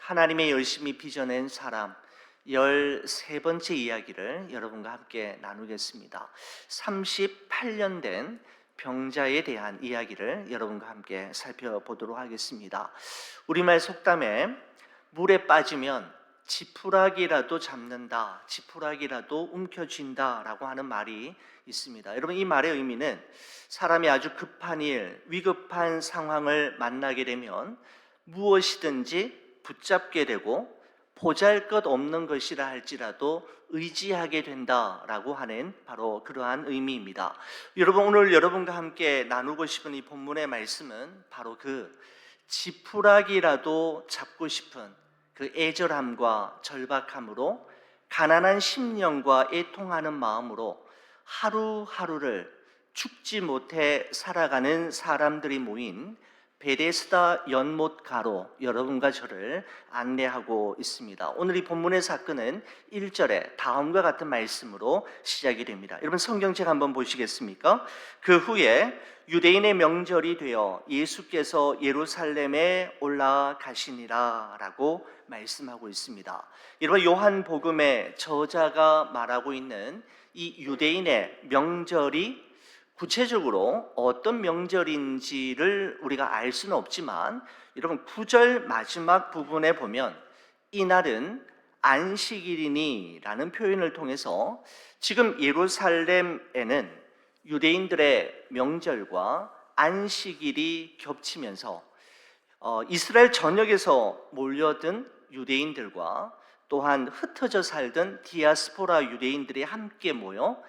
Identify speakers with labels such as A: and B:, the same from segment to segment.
A: 하나님의 열심히 빚어낸 사람 13번째 이야기를 여러분과 함께 나누겠습니다. 38년 된 병자에 대한 이야기를 여러분과 함께 살펴보도록 하겠습니다. 우리말 속담에 물에 빠지면 지푸라기라도 잡는다, 지푸라기라도 움켜쥔다 라고 하는 말이 있습니다. 여러분, 이 말의 의미는 사람이 아주 급한 일, 위급한 상황을 만나게 되면 무엇이든지 붙잡게 되고 보잘것없는 것이라 할지라도 의지하게 된다라고 하는 바로 그러한 의미입니다. 여러분, 오늘 여러분과 함께 나누고 싶은 이 본문의 말씀은 바로 그 지푸라기라도 잡고 싶은 그 애절함과 절박함으로 가난한 심령과 애통하는 마음으로 하루하루를 죽지 못해 살아가는 사람들이 모인 베데스다 연못가로 여러분과 저를 안내하고 있습니다. 오늘 이 본문의 사건은 1절에 다음과 같은 말씀으로 시작이 됩니다. 여러분, 성경책 한번 보시겠습니까? 그 후에 유대인의 명절이 되어 예수께서 예루살렘에 올라가시니라 라고 말씀하고 있습니다. 여러분, 요한복음의 저자가 말하고 있는 이 유대인의 명절이 구체적으로 어떤 명절인지를 우리가 알 수는 없지만, 여러분 9절 마지막 부분에 보면 이날은 안식일이니 라는 표현을 통해서 지금 예루살렘에는 유대인들의 명절과 안식일이 겹치면서 이스라엘 전역에서 몰려든 유대인들과 또한 흩어져 살던 디아스포라 유대인들이 함께 모여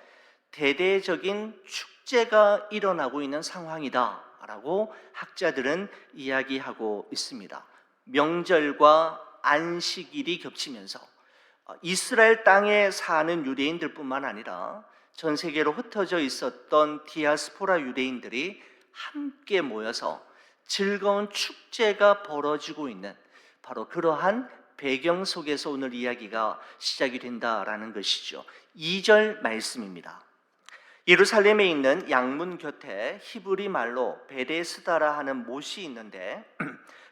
A: 대대적인 축제가 일어나고 있는 상황이다 라고 학자들은 이야기하고 있습니다. 명절과 안식일이 겹치면서 이스라엘 땅에 사는 유대인들 뿐만 아니라 전 세계로 흩어져 있었던 디아스포라 유대인들이 함께 모여서 즐거운 축제가 벌어지고 있는 바로 그러한 배경 속에서 오늘 이야기가 시작이 된다라는 것이죠. 2절 말씀입니다. 예루살렘에 있는 양문 곁에 히브리 말로 베데스다라 하는 못이 있는데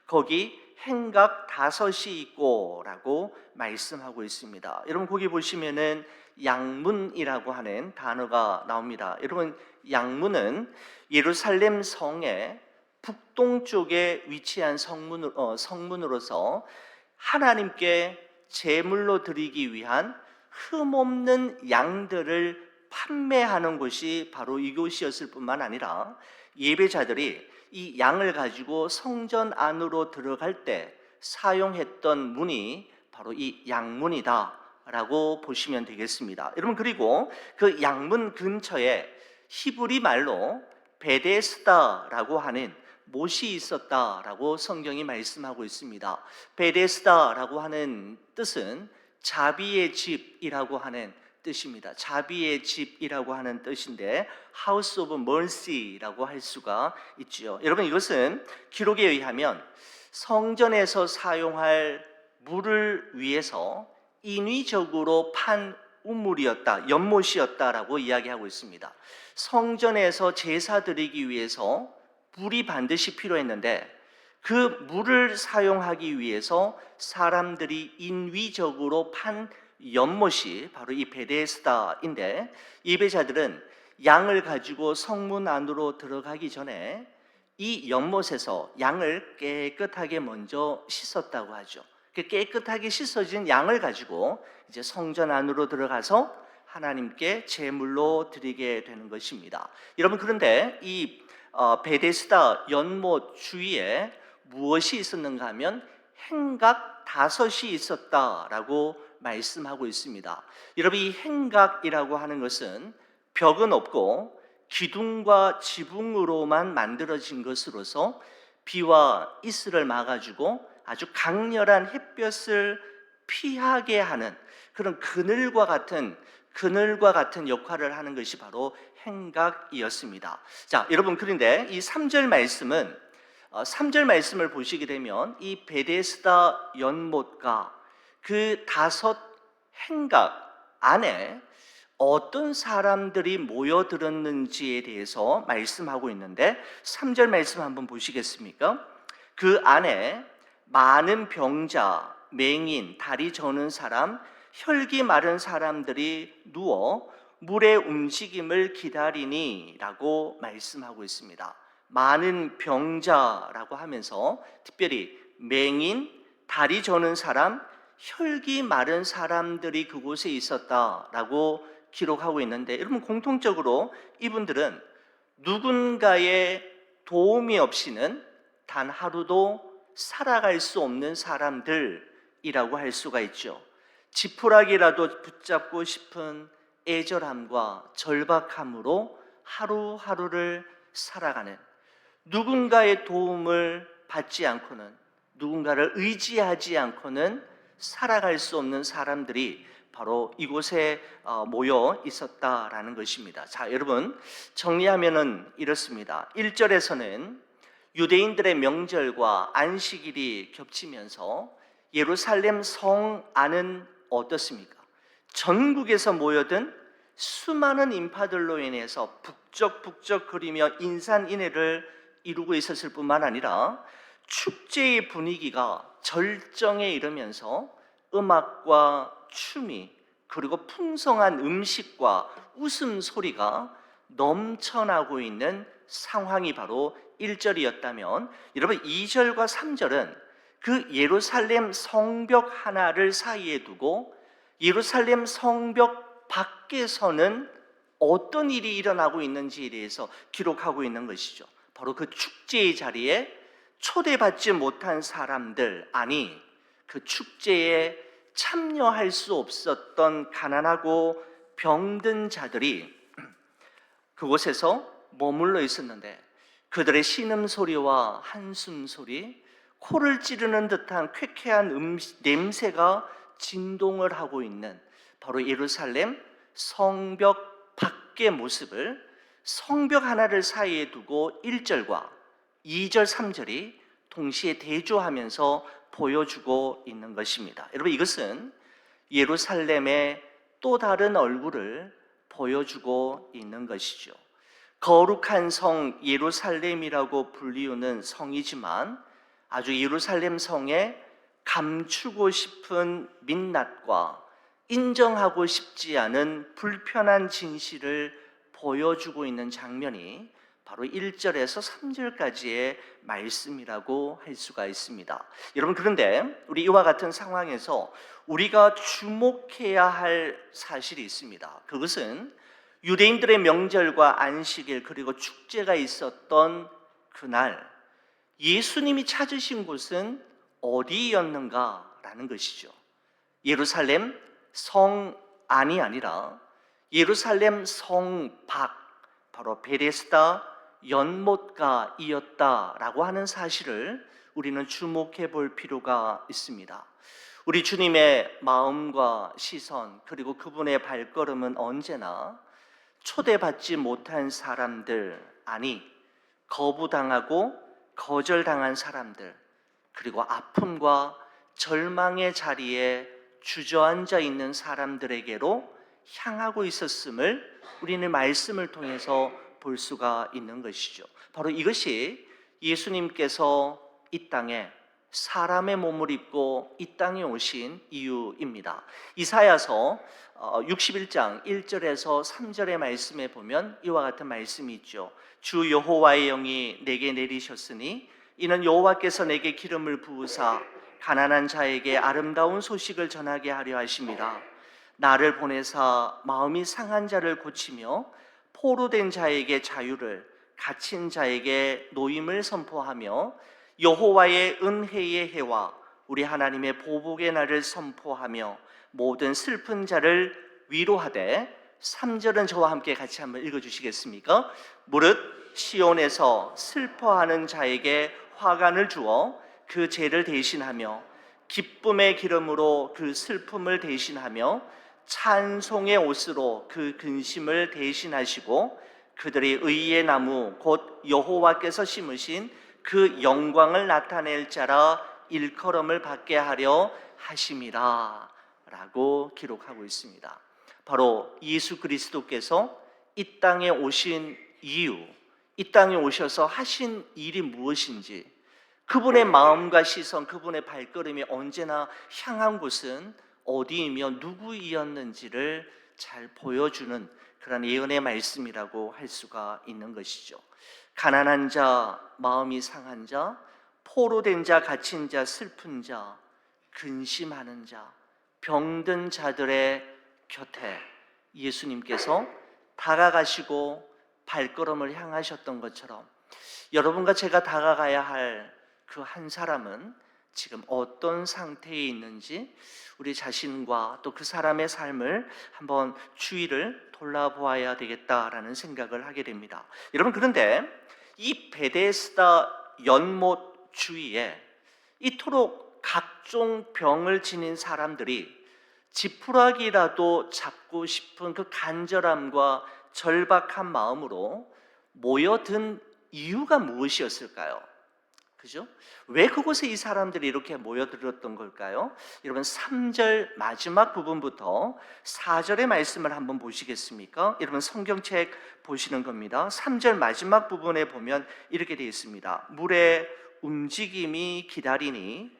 A: 거기 행각 5이 있고 라고 말씀하고 있습니다. 여러분, 거기 보시면은 양문이라고 하는 단어가 나옵니다. 여러분, 양문은 예루살렘 성의 북동쪽에 위치한 성문으로서 하나님께 제물로 드리기 위한 흠없는 양들을 판매하는 곳이 바로 이곳이었을 뿐만 아니라 예배자들이 이 양을 가지고 성전 안으로 들어갈 때 사용했던 문이 바로 이 양문이다 라고 보시면 되겠습니다. 여러분, 그리고 그 양문 근처에 히브리 말로 베데스다라고 하는 못이 있었다라고 성경이 말씀하고 있습니다. 베데스다라고 하는 뜻은 자비의 집이라고 하는 뜻입니다. 자비의 집이라고 하는 뜻인데 House of Mercy라고 할 수가 있죠. 여러분, 이것은 기록에 의하면 성전에서 사용할 물을 위해서 인위적으로 판 우물이었다, 연못이었다라고 이야기하고 있습니다. 성전에서 제사 드리기 위해서 물이 반드시 필요했는데 그 물을 사용하기 위해서 사람들이 인위적으로 판 연못이 바로 이 베데스다인데, 예배자들은 양을 가지고 성문 안으로 들어가기 전에 이 연못에서 양을 깨끗하게 먼저 씻었다고 하죠. 깨끗하게 씻어진 양을 가지고 이제 성전 안으로 들어가서 하나님께 제물로 드리게 되는 것입니다. 여러분, 그런데 이 베데스다 연못 주위에 무엇이 있었는가 하면 행각 5이 있었다라고 말씀하고 있습니다. 여러분, 이 행각이라고 하는 것은 벽은 없고 기둥과 지붕으로만 만들어진 것으로서 비와 이슬을 막아주고 아주 강렬한 햇볕을 피하게 하는 그런 그늘과 같은 역할을 하는 것이 바로 행각이었습니다. 자, 여러분, 그런데 이 3절 말씀은 3절 말씀을 보시게 되면 이 베데스다 연못과 그 5 행각 안에 어떤 사람들이 모여들었는지에 대해서 말씀하고 있는데 3절 말씀 한번 보시겠습니까? 그 안에 많은 병자 맹인, 다리 저는 사람, 혈기 마른 사람들이 누워 물의 움직임을 기다리니 라고 말씀하고 있습니다. 많은 병자라고 하면서 특별히 맹인, 다리 저는 사람, 혈기 마른 사람들이 그곳에 있었다라고 기록하고 있는데, 여러분 공통적으로 이분들은 누군가의 도움이 없이는 단 하루도 살아갈 수 없는 사람들이라고 할 수가 있죠. 지푸라기라도 붙잡고 싶은 애절함과 절박함으로 하루하루를 살아가는, 누군가의 도움을 받지 않고는, 누군가를 의지하지 않고는 살아갈 수 없는 사람들이 바로 이곳에 모여 있었다라는 것입니다. 자, 여러분 정리하면은 이렇습니다. 1절에서는 유대인들의 명절과 안식일이 겹치면서 예루살렘 성 안은 어떻습니까? 전국에서 모여든 수많은 인파들로 인해서 북적북적거리며 인산인해를 이루고 있었을 뿐만 아니라 축제의 분위기가 절정에 이르면서 음악과 춤이, 그리고 풍성한 음식과 웃음소리가 넘쳐나고 있는 상황이 바로 1절이었다면, 여러분 2절과 3절은 그 예루살렘 성벽 하나를 사이에 두고 예루살렘 성벽 밖에서는 어떤 일이 일어나고 있는지에 대해서 기록하고 있는 것이죠. 바로 그 축제의 자리에 초대받지 못한 사람들, 아니 그 축제에 참여할 수 없었던 가난하고 병든 자들이 그곳에서 머물러 있었는데, 그들의 신음소리와 한숨소리, 코를 찌르는 듯한 쾌쾌한 냄새가 진동을 하고 있는 바로 예루살렘 성벽 밖의 모습을 성벽 하나를 사이에 두고 1절과 2절, 3절이 동시에 대조하면서 보여주고 있는 것입니다. 여러분 이것은 예루살렘의 또 다른 얼굴을 보여주고 있는 것이죠. 거룩한 성 예루살렘이라고 불리우는 성이지만 아주 예루살렘 성에 감추고 싶은 민낯과 인정하고 싶지 않은 불편한 진실을 보여주고 있는 장면이 바로 1절에서 3절까지의 말씀이라고 할 수가 있습니다. 여러분 그런데 우리 이와 같은 상황에서 우리가 주목해야 할 사실이 있습니다. 그것은 유대인들의 명절과 안식일 그리고 축제가 있었던 그날 예수님이 찾으신 곳은 어디였는가라는 것이죠. 예루살렘 성 안이 아니라 예루살렘 성 밖, 바로 베데스다 연못가이었다라고 하는 사실을 우리는 주목해 볼 필요가 있습니다. 우리 주님의 마음과 시선 그리고 그분의 발걸음은 언제나 초대받지 못한 사람들, 아니 거부당하고 거절당한 사람들, 그리고 아픔과 절망의 자리에 주저앉아 있는 사람들에게로 향하고 있었음을 우리는 말씀을 통해서 볼 수가 있는 것이죠. 바로 이것이 예수님께서 이 땅에 사람의 몸을 입고 이 땅에 오신 이유입니다. 이사야서 61장 1절에서 3절의 말씀에 보면 이와 같은 말씀이 있죠. 주 여호와의 영이 내게 내리셨으니 이는 여호와께서 내게 기름을 부으사 가난한 자에게 아름다운 소식을 전하게 하려 하심이라. 나를 보내사 마음이 상한 자를 고치며 포로된 자에게 자유를, 갇힌 자에게 노임을 선포하며 여호와의 은혜의 해와 우리 하나님의 보복의 날을 선포하며 모든 슬픈 자를 위로하되, 3절은 저와 함께 같이 한번 읽어주시겠습니까? 무릇 시온에서 슬퍼하는 자에게 화관을 주어 그 죄를 대신하며 기쁨의 기름으로 그 슬픔을 대신하며 찬송의 옷으로 그 근심을 대신하시고 그들이 의의 나무 곧 여호와께서 심으신 그 영광을 나타낼 자라 일컬음을 받게 하려 하심이라 라고 기록하고 있습니다. 바로 예수 그리스도께서 이 땅에 오신 이유, 이 땅에 오셔서 하신 일이 무엇인지, 그분의 마음과 시선, 그분의 발걸음이 언제나 향한 곳은 어디이며 누구이었는지를 잘 보여주는 그런 예언의 말씀이라고 할 수가 있는 것이죠. 가난한 자, 마음이 상한 자, 포로된 자, 갇힌 자, 슬픈 자, 근심하는 자, 병든 자들의 곁에 예수님께서 다가가시고 발걸음을 향하셨던 것처럼 여러분과 제가 다가가야 할 그 한 사람은 지금 어떤 상태에 있는지 우리 자신과 또 그 사람의 삶을 한번 주의를 돌아보아야 되겠다라는 생각을 하게 됩니다. 여러분, 그런데 이 베데스다 연못 주위에 이토록 각종 병을 지닌 사람들이 지푸라기라도 잡고 싶은 그 간절함과 절박한 마음으로 모여든 이유가 무엇이었을까요? 그죠? 왜 그곳에 이 사람들이 이렇게 모여들었던 걸까요? 여러분, 3절 마지막 부분부터 4절의 말씀을 한번 보시겠습니까? 여러분, 성경책 보시는 겁니다. 3절 마지막 부분에 보면 이렇게 되어 있습니다. 물의 움직임을 기다리니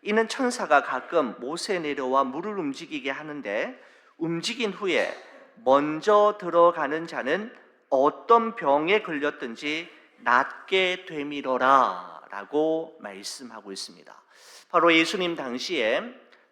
A: 이는 천사가 가끔 못에 내려와 물을 움직이게 하는데, 움직인 후에 먼저 들어가는 자는 어떤 병에 걸렸든지 낫게 되미러라 라고 말씀하고 있습니다. 바로 예수님 당시에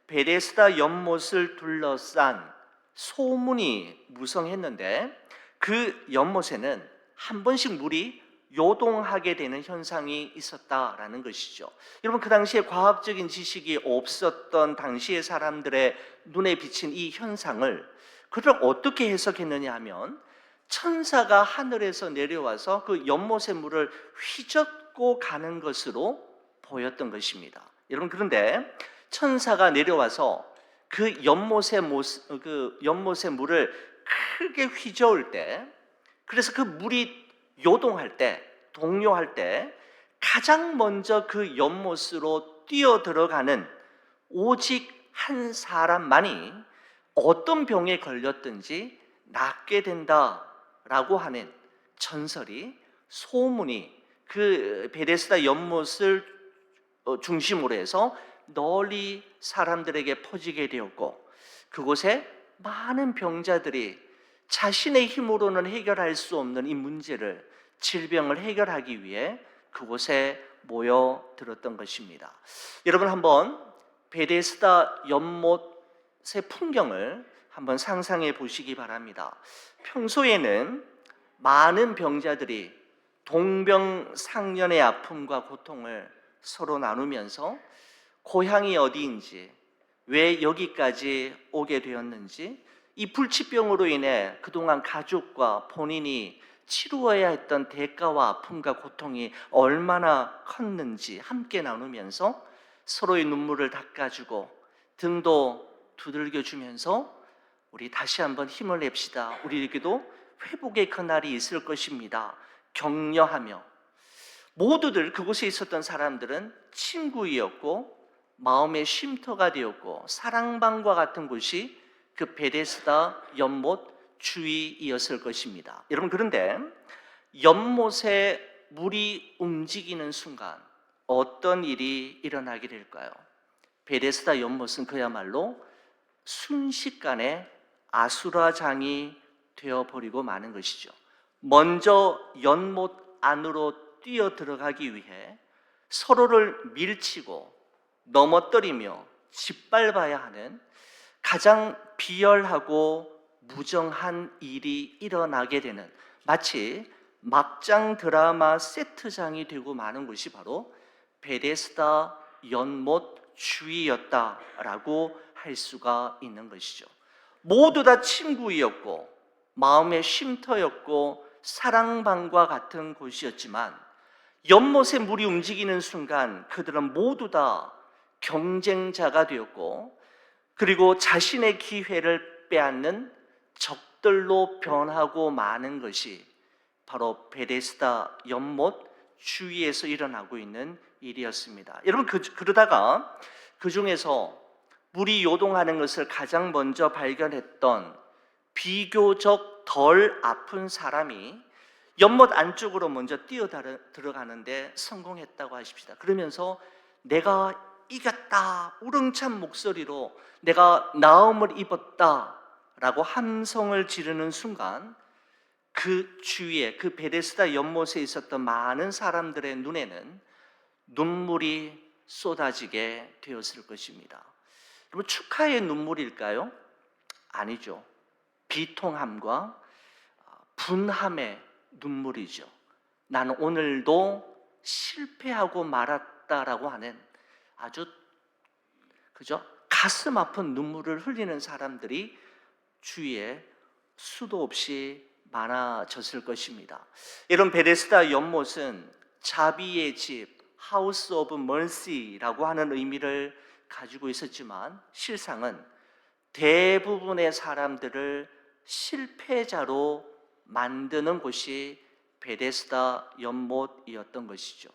A: 베데스다 연못을 둘러싼 소문이 무성했는데, 그 연못에는 한 번씩 물이 요동하게 되는 현상이 있었다라는 것이죠. 여러분, 그 당시에 과학적인 지식이 없었던 당시의 사람들의 눈에 비친 이 현상을 그들 어떻게 해석했느냐 하면, 천사가 하늘에서 내려와서 그 연못의 물을 휘젓고 가는 것으로 보였던 것입니다. 여러분, 그런데 천사가 내려와서 그 연못의 물을 크게 휘저을 때, 그래서 그 물이 요동할 때, 동요할 때 가장 먼저 그 연못으로 뛰어 들어가는 오직 한 사람만이 어떤 병에 걸렸든지 낫게 된다라고 하는 전설이, 소문이 그 베데스다 연못을 중심으로 해서 널리 사람들에게 퍼지게 되었고, 그곳에 많은 병자들이 자신의 힘으로는 해결할 수 없는 이 문제를, 질병을 해결하기 위해 그곳에 모여들었던 것입니다. 여러분, 한번 베데스다 연못의 풍경을 한번 상상해 보시기 바랍니다. 평소에는 많은 병자들이 동병상련의 아픔과 고통을 서로 나누면서 고향이 어디인지, 왜 여기까지 오게 되었는지, 이 불치병으로 인해 그동안 가족과 본인이 치루어야 했던 대가와 아픔과 고통이 얼마나 컸는지 함께 나누면서 서로의 눈물을 닦아주고 등도 두들겨주면서 우리 다시 한번 힘을 냅시다, 우리에게도 회복의 그날이 있을 것입니다, 격려하며, 모두들 그곳에 있었던 사람들은 친구이었고 마음의 쉼터가 되었고 사랑방과 같은 곳이 그 베데스다 연못 주위이었을 것입니다. 여러분, 그런데 연못에 물이 움직이는 순간 어떤 일이 일어나게 될까요? 베데스다 연못은 그야말로 순식간에 아수라장이 되어버리고 마는 것이죠. 먼저 연못 안으로 뛰어 들어가기 위해 서로를 밀치고 넘어뜨리며 짓밟아야 하는 가장 비열하고 무정한 일이 일어나게 되는, 마치 막장 드라마 세트장이 되고 마는 것이 바로 베데스다 연못 주위였다라고 할 수가 있는 것이죠. 모두 다 친구이었고 마음의 쉼터였고 사랑방과 같은 곳이었지만, 연못에 물이 움직이는 순간 그들은 모두 다 경쟁자가 되었고, 그리고 자신의 기회를 빼앗는 적들로 변하고 마는 것이 바로 베데스다 연못 주위에서 일어나고 있는 일이었습니다. 여러분, 그러다가 그 중에서 물이 요동하는 것을 가장 먼저 발견했던 비교적 덜 아픈 사람이 연못 안쪽으로 먼저 뛰어 들어가는데 성공했다고 하십시다. 그러면서 내가 이겼다, 우렁찬 목소리로 내가 나음을 입었다라고 함성을 지르는 순간 그 주위에, 그 베데스다 연못에 있었던 많은 사람들의 눈에는 눈물이 쏟아지게 되었을 것입니다. 여러분, 축하의 눈물일까요? 아니죠. 비통함과 분함의 눈물이죠. 나는 오늘도 실패하고 말았다라고 하는 아주 가슴 아픈 눈물을 흘리는 사람들이 주위에 수도 없이 많아졌을 것입니다. 이런 베데스다 연못은 자비의 집, 하우스 오브 멀시라고 하는 의미를 가지고 있었지만 실상은 대부분의 사람들을 실패자로 만드는 곳이 베데스다 연못이었던 것이죠.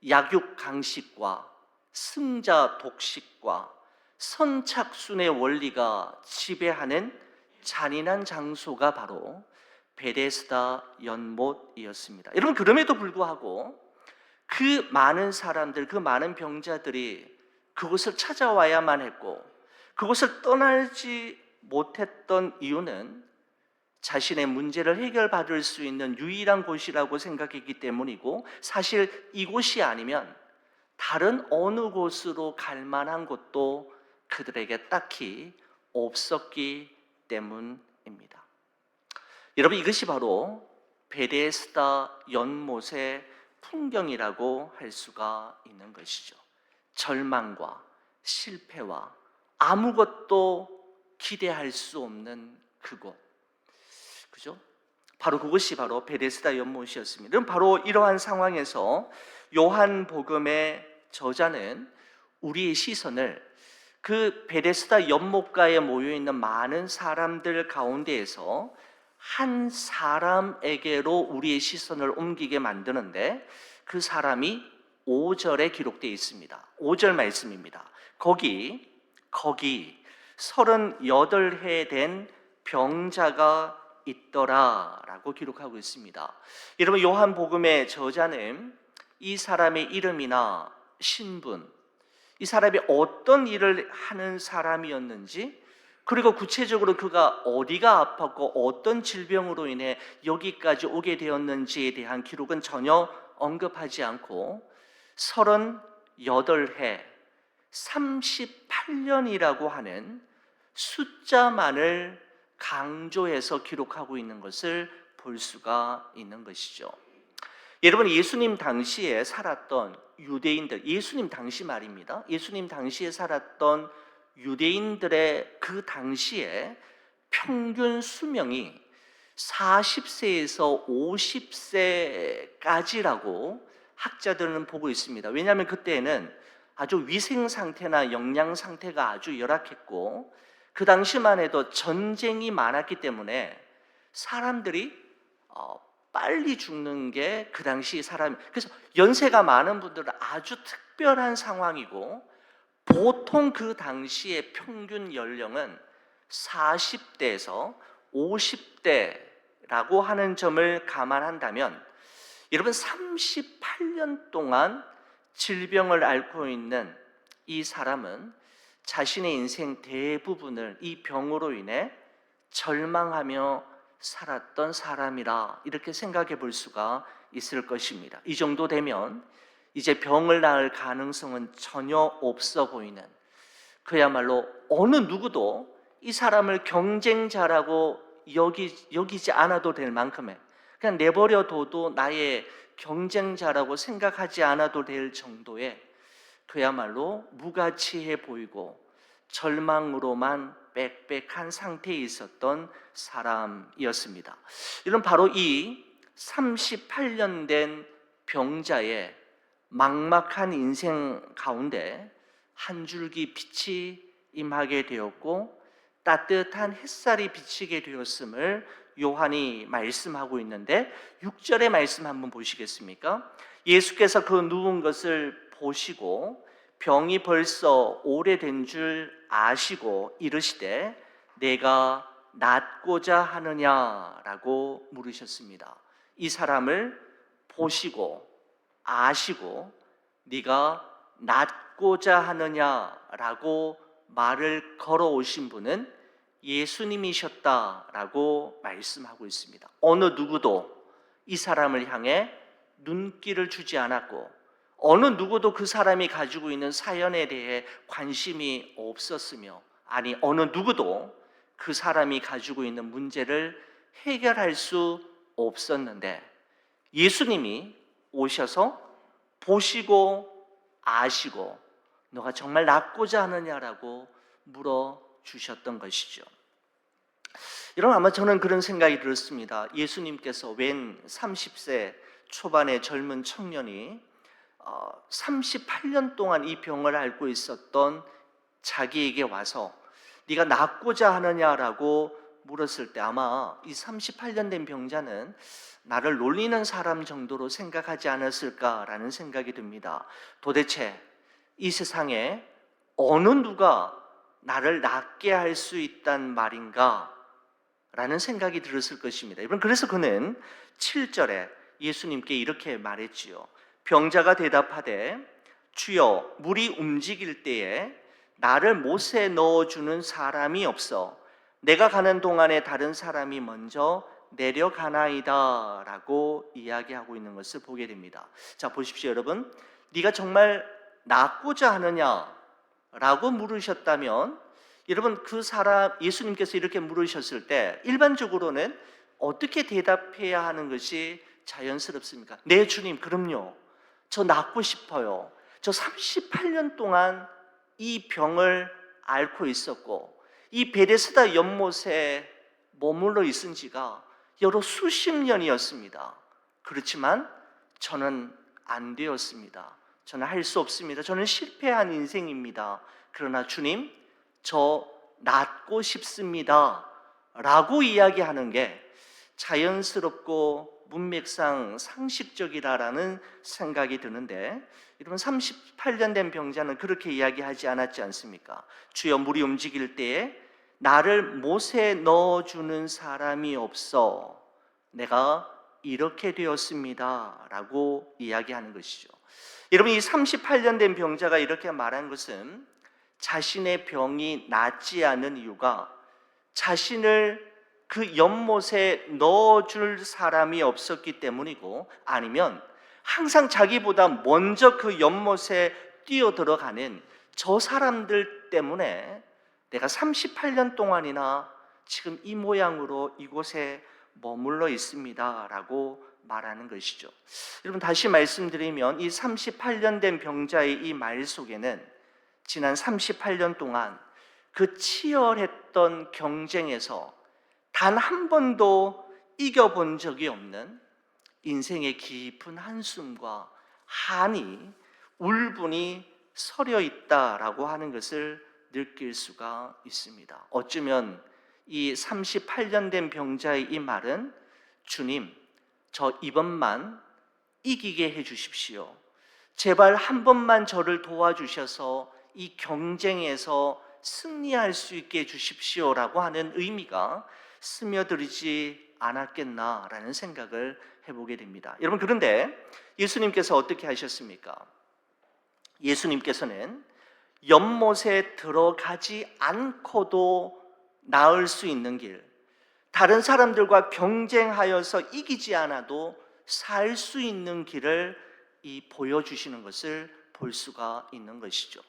A: 약육강식과 승자 독식과 선착순의 원리가 지배하는 잔인한 장소가 바로 베데스다 연못이었습니다. 여러분, 그럼에도 불구하고 그 많은 사람들, 그 많은 병자들이 그곳을 찾아와야만 했고 그곳을 떠나지 못했던 이유는 자신의 문제를 해결받을 수 있는 유일한 곳이라고 생각했기 때문이고, 사실 이곳이 아니면 다른 어느 곳으로 갈 만한 곳도 그들에게 딱히 없었기 때문입니다. 여러분, 이것이 바로 베데스다 연못의 풍경이라고 할 수가 있는 것이죠. 절망과 실패와 아무것도 기대할 수 없는 그곳, 그죠? 바로 그것이 바로 베데스다 연못이었습니다. 그럼 바로 이러한 상황에서 요한복음의 저자는 우리의 시선을 그 베데스다 연못가에 모여있는 많은 사람들 가운데에서 한 사람에게로 우리의 시선을 옮기게 만드는데, 그 사람이 5절에 기록되어 있습니다. 5절 말씀입니다. 거기 38해 된 병자가 있더라 라고 기록하고 있습니다. 여러분, 요한복음의 저자는 이 사람의 이름이나 신분, 이 사람이 어떤 일을 하는 사람이었는지, 그리고 구체적으로 그가 어디가 아팠고 어떤 질병으로 인해 여기까지 오게 되었는지에 대한 기록은 전혀 언급하지 않고 38해, 38년이라고 하는 숫자만을 강조해서 기록하고 있는 것을 볼 수가 있는 것이죠. 여러분, 예수님 당시에 살았던 유대인들, 예수님 당시 말입니다. 예수님 당시에 살았던 유대인들의 그 당시에 평균 수명이 40세에서 50세까지라고 학자들은 보고 있습니다. 왜냐하면 그때는 아주 위생 상태나 영양 상태가 아주 열악했고, 그 당시만 해도 전쟁이 많았기 때문에 사람들이 빨리 죽는 게 그 당시 사람, 그래서 연세가 많은 분들은 아주 특별한 상황이고, 보통 그 당시의 평균 연령은 40대에서 50대라고 하는 점을 감안한다면, 여러분, 38년 동안 질병을 앓고 있는 이 사람은 자신의 인생 대부분을 이 병으로 인해 절망하며 살았던 사람이라 이렇게 생각해 볼 수가 있을 것입니다. 이 정도 되면 이제 병을 나을 가능성은 전혀 없어 보이는, 그야말로 어느 누구도 이 사람을 경쟁자라고 여기지 않아도 될 만큼의, 그냥 내버려둬도 나의 경쟁자라고 생각하지 않아도 될 정도의 그야말로 무가치해 보이고 절망으로만 빽빽한 상태에 있었던 사람이었습니다. 이런 바로 이 38년 된 병자의 막막한 인생 가운데 한 줄기 빛이 임하게 되었고 따뜻한 햇살이 비치게 되었음을 요한이 말씀하고 있는데, 6절의 말씀 한번 보시겠습니까? 예수께서 그 누운 것을 보시고 병이 벌써 오래된 줄 아시고 이르시되 내가 낫고자 하느냐라고 물으셨습니다. 이 사람을 보시고 아시고 네가 낫고자 하느냐라고 말을 걸어오신 분은 예수님이셨다라고 말씀하고 있습니다. 어느 누구도 이 사람을 향해 눈길을 주지 않았고 어느 누구도 그 사람이 가지고 있는 사연에 대해 관심이 없었으며, 아니 어느 누구도 그 사람이 가지고 있는 문제를 해결할 수 없었는데 예수님이 오셔서 보시고 아시고 너가 정말 낫고자 하느냐라고 물어주셨던 것이죠. 여러분, 아마 저는 그런 생각이 들었습니다. 예수님께서 웬 30세 초반의 젊은 청년이 38년 동안 이 병을 앓고 있었던 자기에게 와서 네가 낫고자 하느냐라고 물었을 때 아마 이 38년 된 병자는 나를 놀리는 사람 정도로 생각하지 않았을까라는 생각이 듭니다. 도대체 이 세상에 어느 누가 나를 낫게 할 수 있단 말인가? 라는 생각이 들었을 것입니다. 여러분, 그래서 그는 7절에 예수님께 이렇게 말했지요. 병자가 대답하되 주여, 물이 움직일 때에 나를 못에 넣어주는 사람이 없어 내가 가는 동안에 다른 사람이 먼저 내려가나이다 라고 이야기하고 있는 것을 보게 됩니다. 자, 보십시오 여러분, 네가 정말 낫고자 하느냐 라고 물으셨다면, 여러분 그 사람, 예수님께서 이렇게 물으셨을 때 일반적으로는 어떻게 대답해야 하는 것이 자연스럽습니까? 네 주님, 그럼요, 저 낫고 싶어요. 저 38년 동안 이 병을 앓고 있었고 이 베데스다 연못에 머물러 있은 지가 여러 수십 년이었습니다. 그렇지만 저는 안 되었습니다. 저는 할 수 없습니다. 저는 실패한 인생입니다. 그러나 주님, 저 낫고 싶습니다 라고 이야기하는 게 자연스럽고 문맥상 상식적이라는 생각이 드는데, 여러분 38년 된 병자는 그렇게 이야기하지 않았지 않습니까? 주여, 물이 움직일 때에 나를 못에 넣어주는 사람이 없어 내가 이렇게 되었습니다 라고 이야기하는 것이죠. 여러분, 이 38년 된 병자가 이렇게 말한 것은 자신의 병이 낫지 않은 이유가 자신을 그 연못에 넣어줄 사람이 없었기 때문이고, 아니면 항상 자기보다 먼저 그 연못에 뛰어들어가는 저 사람들 때문에 내가 38년 동안이나 지금 이 모양으로 이곳에 머물러 있습니다 라고 말하는 것이죠. 여러분, 다시 말씀드리면 이 38년 된 병자의 이 말 속에는 지난 38년 동안 그 치열했던 경쟁에서 단 한 번도 이겨본 적이 없는 인생의 깊은 한숨과 한이, 울분이 서려 있다라고 하는 것을 느낄 수가 있습니다. 어쩌면 이 38년 된 병자의 이 말은 주님, 저 이번만 이기게 해 주십시오. 제발 한 번만 저를 도와주셔서 이 경쟁에서 승리할 수 있게 해 주십시오라고 하는 의미가 스며들지 않았겠나라는 생각을 해보게 됩니다. 여러분, 그런데 예수님께서 어떻게 하셨습니까? 예수님께서는 연못에 들어가지 않고도 나을 수 있는 길, 다른 사람들과 경쟁하여서 이기지 않아도 살 수 있는 길을 보여주시는 것을 볼 수가 있는 것이죠.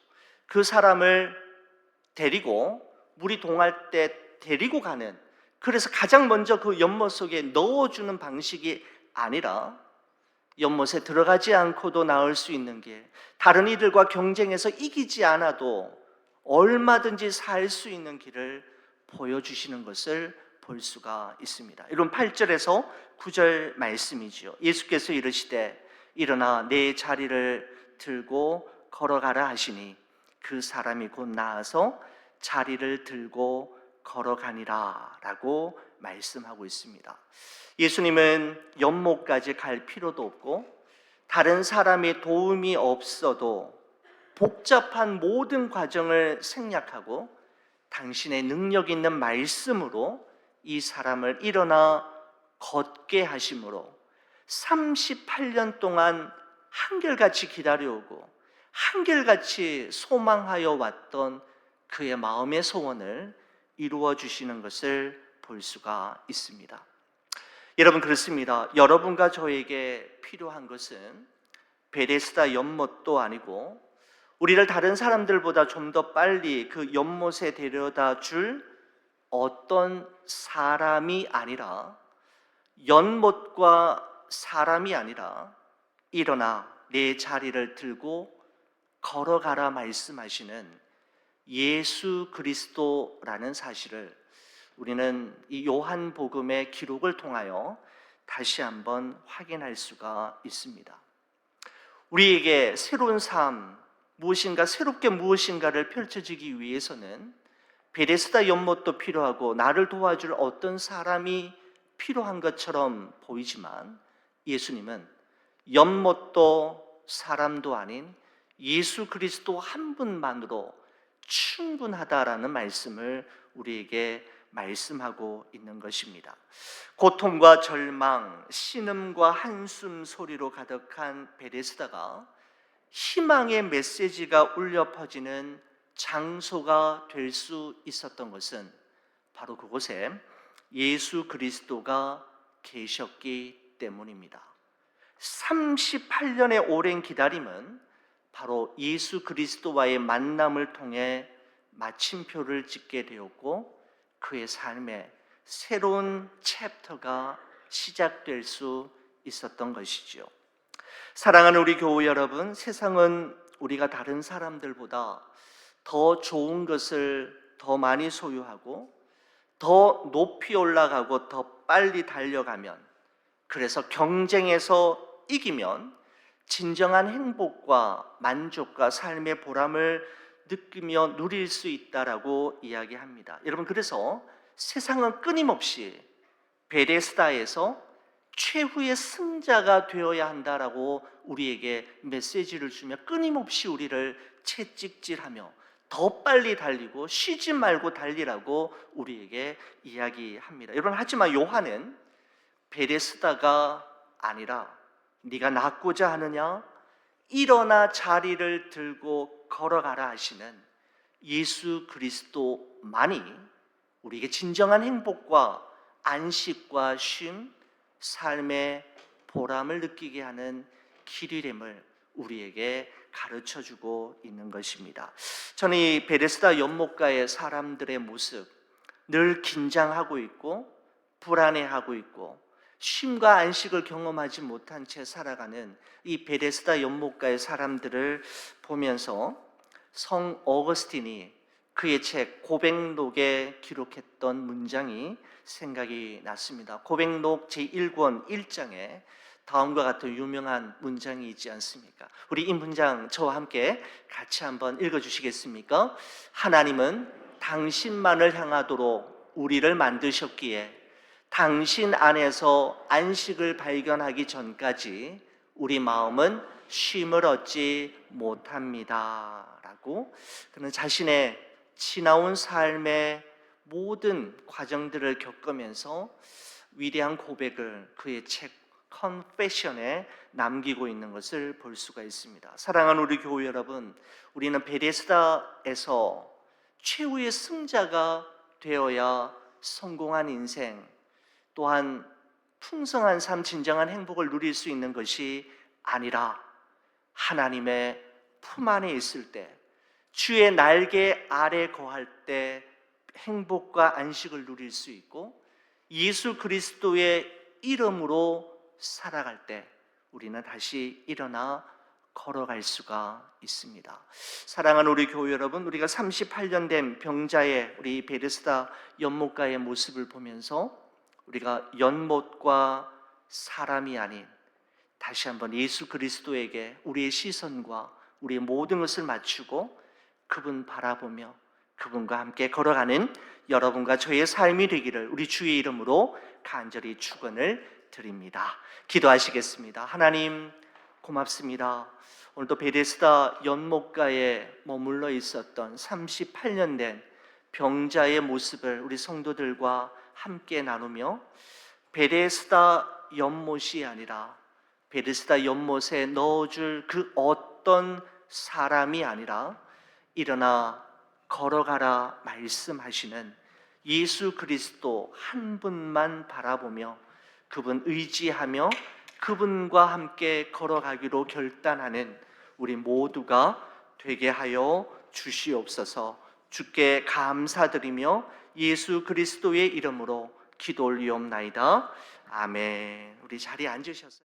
A: 그 사람을 데리고, 물이 동할 때 데리고 가는, 그래서 가장 먼저 그 연못 속에 넣어주는 방식이 아니라 연못에 들어가지 않고도 나을 수 있는 길, 다른 이들과 경쟁해서 이기지 않아도 얼마든지 살 수 있는 길을 보여주시는 것을 볼 수가 있습니다. 이런 8절에서 9절 말씀이지요. 예수께서 이르시되 일어나 내 자리를 들고 걸어가라 하시니 그 사람이 곧 나아서 자리를 들고 걸어가니라 라고 말씀하고 있습니다. 예수님은 연못까지 갈 필요도 없고 다른 사람의 도움이 없어도 복잡한 모든 과정을 생략하고 당신의 능력 있는 말씀으로 이 사람을 일어나 걷게 하심으로 38년 동안 한결같이 기다려오고 한결같이 소망하여 왔던 그의 마음의 소원을 이루어 주시는 것을 볼 수가 있습니다. 여러분, 그렇습니다. 여러분과 저에게 필요한 것은 베데스다 연못도 아니고 우리를 다른 사람들보다 좀 더 빨리 그 연못에 데려다 줄 어떤 사람이 아니라, 연못과 사람이 아니라 일어나 내 자리를 들고 걸어가라 말씀하시는 예수 그리스도라는 사실을 우리는 이 요한복음의 기록을 통하여 다시 한번 확인할 수가 있습니다. 우리에게 새로운 삶, 무엇인가 새롭게 무엇인가를 펼쳐지기 위해서는 베데스다 연못도 필요하고 나를 도와줄 어떤 사람이 필요한 것처럼 보이지만, 예수님은 연못도 사람도 아닌 예수 그리스도 한 분만으로 충분하다라는 말씀을 우리에게 말씀하고 있는 것입니다. 고통과 절망, 신음과 한숨 소리로 가득한 베데스다가 희망의 메시지가 울려 퍼지는 장소가 될 수 있었던 것은 바로 그곳에 예수 그리스도가 계셨기 때문입니다. 38년의 오랜 기다림은 바로 예수 그리스도와의 만남을 통해 마침표를 찍게 되었고, 그의 삶에 새로운 챕터가 시작될 수 있었던 것이죠. 사랑하는 우리 교우 여러분, 세상은 우리가 다른 사람들보다 더 좋은 것을 더 많이 소유하고 더 높이 올라가고 더 빨리 달려가면, 그래서 경쟁에서 이기면 진정한 행복과 만족과 삶의 보람을 느끼며 누릴 수 있다라고 이야기합니다. 여러분, 그래서 세상은 끊임없이 베데스다에서 최후의 승자가 되어야 한다라고 우리에게 메시지를 주며 끊임없이 우리를 채찍질하며 더 빨리 달리고 쉬지 말고 달리라고 우리에게 이야기합니다. 여러분, 하지만 요한은 베데스다가 아니라 네가 낫고자 하느냐? 일어나 자리를 들고 걸어가라 하시는 예수 그리스도만이 우리에게 진정한 행복과 안식과 쉼, 삶의 보람을 느끼게 하는 길이됨을 우리에게 가르쳐주고 있는 것입니다. 저는 이 베데스다 연못가의 사람들의 모습, 늘 긴장하고 있고 불안해하고 있고 쉼과 안식을 경험하지 못한 채 살아가는 이 베데스다 연못가의 사람들을 보면서 성 어거스틴이 그의 책 고백록에 기록했던 문장이 생각이 났습니다. 고백록 제1권 1장에 다음과 같은 유명한 문장이 있지 않습니까? 우리 이 문장 저와 함께 같이 한번 읽어주시겠습니까? 하나님은 당신만을 향하도록 우리를 만드셨기에 당신 안에서 안식을 발견하기 전까지 우리 마음은 쉼을 얻지 못합니다 라고, 그는 자신의 지나온 삶의 모든 과정들을 겪으면서 위대한 고백을 그의 책 컨페션에 남기고 있는 것을 볼 수가 있습니다. 사랑하는 우리 교우 여러분, 우리는 베데스다에서 최후의 승자가 되어야 성공한 인생, 또한 풍성한 삶, 진정한 행복을 누릴 수 있는 것이 아니라 하나님의 품 안에 있을 때, 주의 날개 아래 거할 때 행복과 안식을 누릴 수 있고, 예수 그리스도의 이름으로 살아갈 때 우리는 다시 일어나 걸어갈 수가 있습니다. 사랑하는 우리 교회 여러분, 우리가 38년 된 병자의 우리 베데스다 연못가의 모습을 보면서 우리가 연못과 사람이 아닌 다시 한번 예수 그리스도에게 우리의 시선과 우리의 모든 것을 맞추고 그분 바라보며 그분과 함께 걸어가는 여러분과 저의 삶이 되기를 우리 주의 이름으로 간절히 축원을 드립니다. 기도하시겠습니다. 하나님, 고맙습니다. 오늘도 베데스다 연못가에 머물러 있었던 38년 된 병자의 모습을 우리 성도들과 함께 나누며 베데스다 연못이 아니라, 베데스다 연못에 넣어줄 그 어떤 사람이 아니라 일어나 걸어가라 말씀하시는 예수 그리스도 한 분만 바라보며 그분 의지하며 그분과 함께 걸어가기로 결단하는 우리 모두가 되게 하여 주시옵소서. 주께 감사드리며 예수 그리스도의 이름으로 기도 올리옵나이다. 아멘. 우리 자리에 앉으셔서